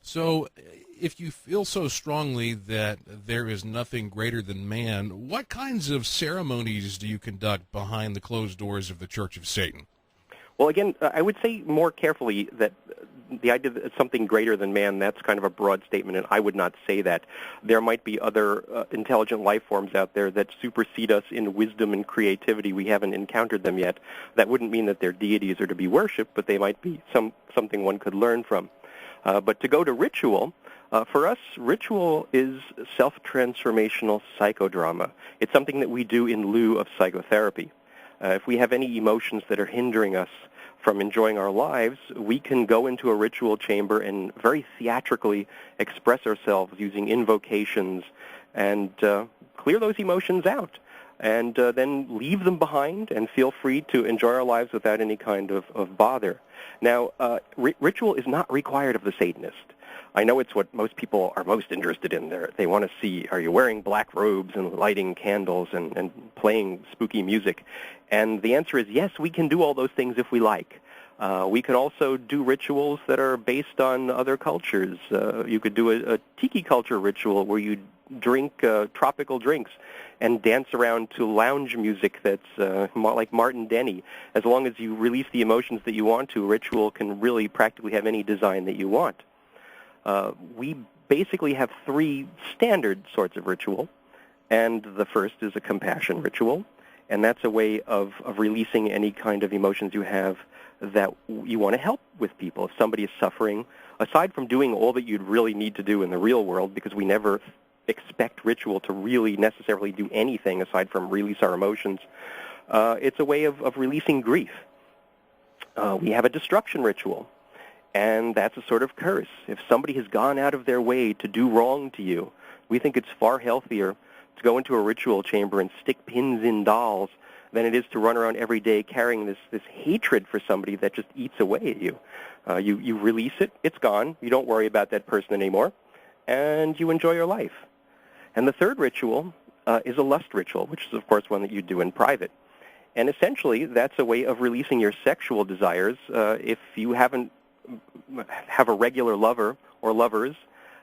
So, if you feel so strongly that there is nothing greater than man, what kinds of ceremonies do you conduct behind the closed doors of the Church of Satan? Well, again, I would say more carefully that the idea that it's something greater than man, that's kind of a broad statement, and I would not say that. There might be other intelligent life forms out there that supersede us in wisdom and creativity. We haven't encountered them yet. That wouldn't mean that they're deities or to be worshipped, but they might be something one could learn from. But to go to ritual, for us, ritual is self-transformational psychodrama. It's something that we do in lieu of psychotherapy. If we have any emotions that are hindering us from enjoying our lives, we can go into a ritual chamber and very theatrically express ourselves using invocations and clear those emotions out, and then leave them behind and feel free to enjoy our lives without any kind of bother. Now, ritual is not required of the Satanist. I know it's what most people are most interested in. They want to see, are you wearing black robes and lighting candles and playing spooky music? And the answer is yes, we can do all those things if we like. We can also do rituals that are based on other cultures. You could do a tiki culture ritual where you drink tropical drinks and dance around to lounge music that's like Martin Denny. As long as you release the emotions that you want to, ritual can really practically have any design that you want. We basically have three standard sorts of ritual, and the first is a compassion ritual, and that's a way of releasing any kind of emotions you have that you want to help with people. If somebody is suffering, aside from doing all that you'd really need to do in the real world, because we never expect ritual to really necessarily do anything aside from release our emotions, it's a way of releasing grief. We have a destruction ritual, and that's a sort of curse. If somebody has gone out of their way to do wrong to you, we think it's far healthier to go into a ritual chamber and stick pins in dolls than it is to run around every day carrying this hatred for somebody that just eats away at you. You release it, it's gone, you don't worry about that person anymore, and you enjoy your life. And the third ritual is a lust ritual, which is, of course, one that you do in private. And essentially, that's a way of releasing your sexual desires. If you have a regular lover or lovers,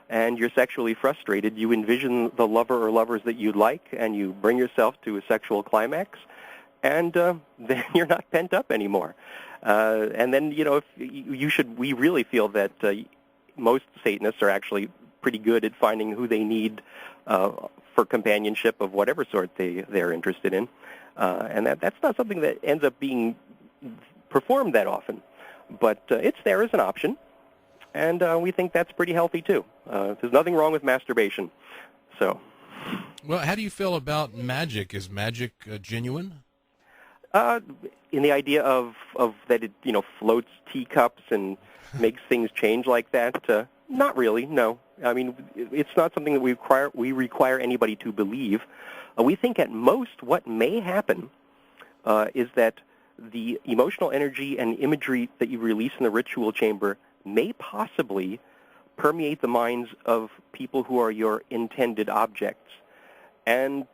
and you're sexually frustrated, you envision the lover or lovers that you'd like, and you bring yourself to a sexual climax, and then you're not pent up anymore. And then, if we really feel that most Satanists are actually pretty good at finding who they need for companionship of whatever sort they're interested in, and that's not something that ends up being performed that often. But it's there as an option, and we think that's pretty healthy, too. There's nothing wrong with masturbation. So, well, how do you feel about magic? Is magic genuine? In the idea of that it, floats teacups and makes things change like that, not really, no. I mean, it's not something that we require anybody to believe. We think at most what may happen is that the emotional energy and imagery that you release in the ritual chamber may possibly permeate the minds of people who are your intended objects. And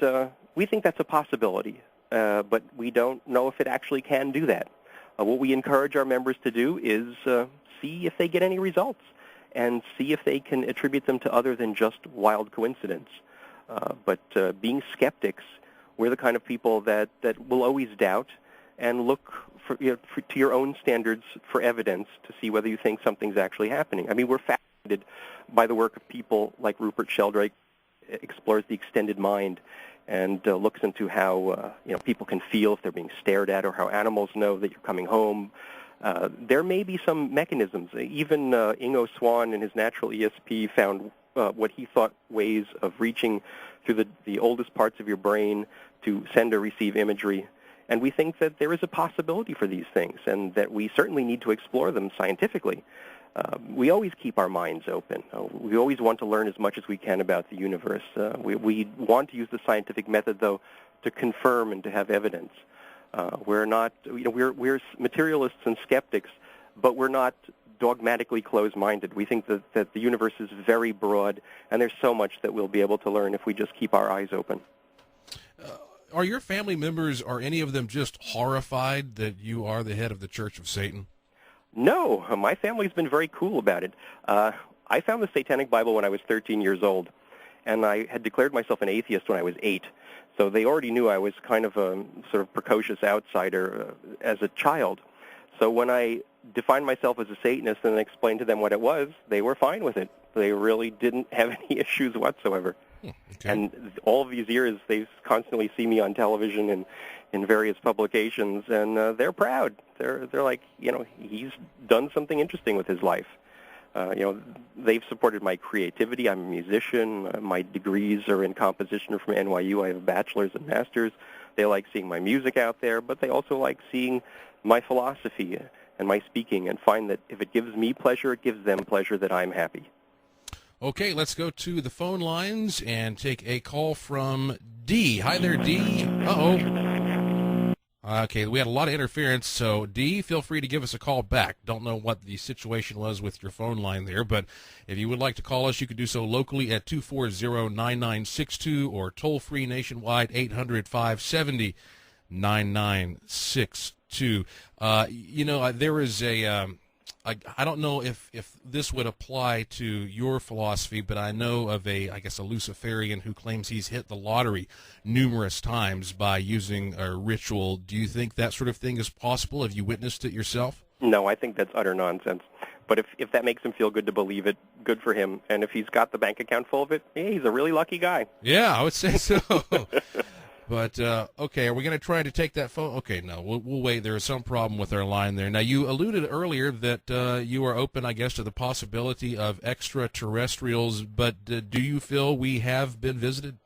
we think that's a possibility, but we don't know if it actually can do that. What we encourage our members to do is see if they get any results and see if they can attribute them to other than just wild coincidence. But being skeptics, we're the kind of people that will always doubt and look to your own standards for evidence to see whether you think something's actually happening. I mean, we're fascinated by the work of people like Rupert Sheldrake, explores the extended mind, and looks into how people can feel if they're being stared at, or how animals know that you're coming home. There may be some mechanisms. Even Ingo Swann in his Natural ESP found what he thought ways of reaching through the oldest parts of your brain to send or receive imagery. And we think that there is a possibility for these things, and that we certainly need to explore them scientifically. We always keep our minds open. We always want to learn as much as we can about the universe. We want to use the scientific method, though, to confirm and to have evidence. We're not, we're materialists and skeptics, but we're not dogmatically closed-minded. We think that the universe is very broad, and there's so much that we'll be able to learn if we just keep our eyes open. Are your family members, are any of them just horrified that you are the head of the Church of Satan? No, my family's been very cool about it. I found the Satanic Bible when I was 13 years old, and I had declared myself an atheist when I was 8. So they already knew I was kind of a sort of precocious outsider as a child. So when I defined myself as a Satanist and explained to them what it was, they were fine with it. They really didn't have any issues whatsoever. Okay. And all of these years, they constantly see me on television and in various publications, and they're proud. They're like, he's done something interesting with his life. They've supported my creativity. I'm a musician. My degrees are in composition from NYU. I have a bachelor's and master's. They like seeing my music out there, but they also like seeing my philosophy and my speaking, and find that if it gives me pleasure, it gives them pleasure, that I'm happy. Okay, let's go to the phone lines and take a call from D. Hi there, D. Uh-oh. Okay, we had a lot of interference, so D, feel free to give us a call back. Don't know what the situation was with your phone line there, but if you would like to call us, you can do so locally at 240-9962 or toll-free nationwide 800-570-9962. There is a... I don't know if this would apply to your philosophy, but I know of a Luciferian who claims he's hit the lottery numerous times by using a ritual. Do you think that sort of thing is possible? Have you witnessed it yourself? No, I think that's utter nonsense. But if that makes him feel good to believe it, good for him. And if he's got the bank account full of it, he's a really lucky guy. Yeah, I would say so. But, okay, are we going to try to take that phone? Okay, no, we'll wait. There is some problem with our line there. Now, you alluded earlier that you are open, I guess, to the possibility of extraterrestrials, but do you feel we have been visited?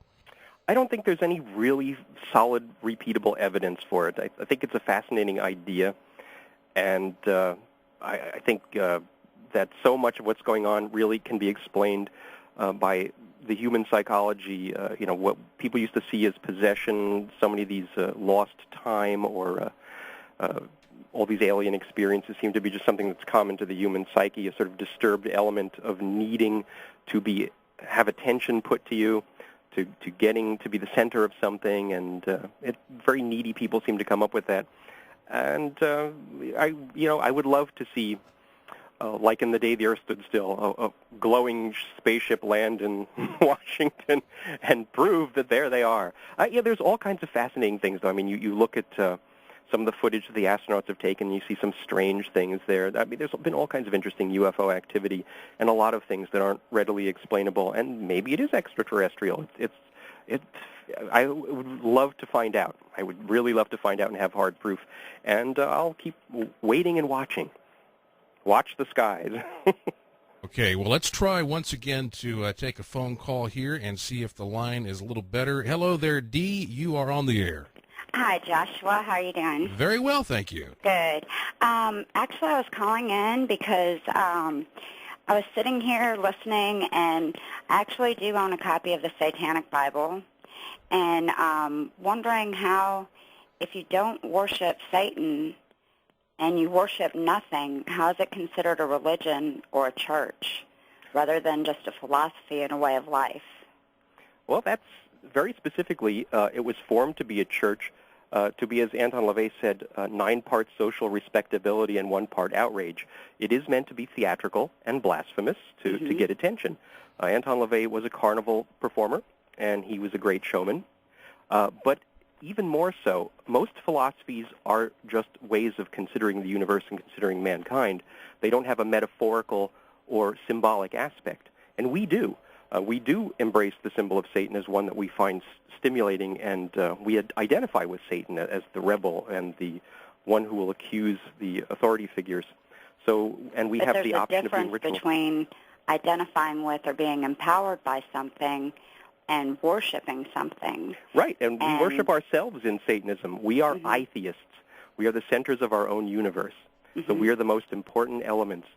I don't think there's any really solid, repeatable evidence for it. I think it's a fascinating idea, and I think that so much of what's going on really can be explained by the human psychology, what people used to see as possession, so many of these lost time or all these alien experiences seem to be just something that's common to the human psyche, a sort of disturbed element of needing to have attention put to you, to getting to be the center of something, and very needy people seem to come up with that. And I would love to see, like in the day the Earth stood still, a glowing spaceship land in Washington and prove that there they are. There's all kinds of fascinating things, though. I mean, you look at some of the footage that the astronauts have taken, you see some strange things there. I mean, there's been all kinds of interesting UFO activity and a lot of things that aren't readily explainable, and maybe it is extraterrestrial. I would love to find out. I would really love to find out and have hard proof, and I'll keep waiting and watching. Watch the skies. Okay, well, let's try once again to take a phone call here and see if the line is a little better. Hello there, D. You are on the air. Hi, Joshua. How are you doing? Very well, thank you. Good. Actually, I was calling in because I was sitting here listening, and I actually do own a copy of the Satanic Bible, and wondering how, if you don't worship Satan and you worship nothing, how is it considered a religion or a church rather than just a philosophy and a way of life? Well, that's very specifically, it was formed to be a church, to be, as Anton LaVey said, 9 parts social respectability and 1 part outrage. It is meant to be theatrical and blasphemous to get attention. Anton LaVey was a carnival performer, and he was a great showman. But even more so, most philosophies are just ways of considering the universe and considering mankind. They don't have a metaphorical or symbolic aspect, and we do. We do embrace the symbol of Satan as one that we find stimulating, and we identify with Satan as the rebel and the one who will accuse the authority figures. So, and we have the option of being ritual. There's a difference between identifying with or being empowered by something and worshiping something. Right, and we worship ourselves in Satanism. We are atheists. We are the centers of our own universe. So we are the most important elements.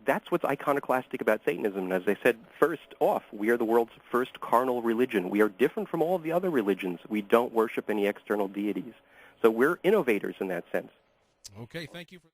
That's what's iconoclastic about Satanism. And as I said first off, we are the world's first carnal religion. We are different from all of the other religions. We don't worship any external deities. So we're innovators in that sense. Okay, thank you for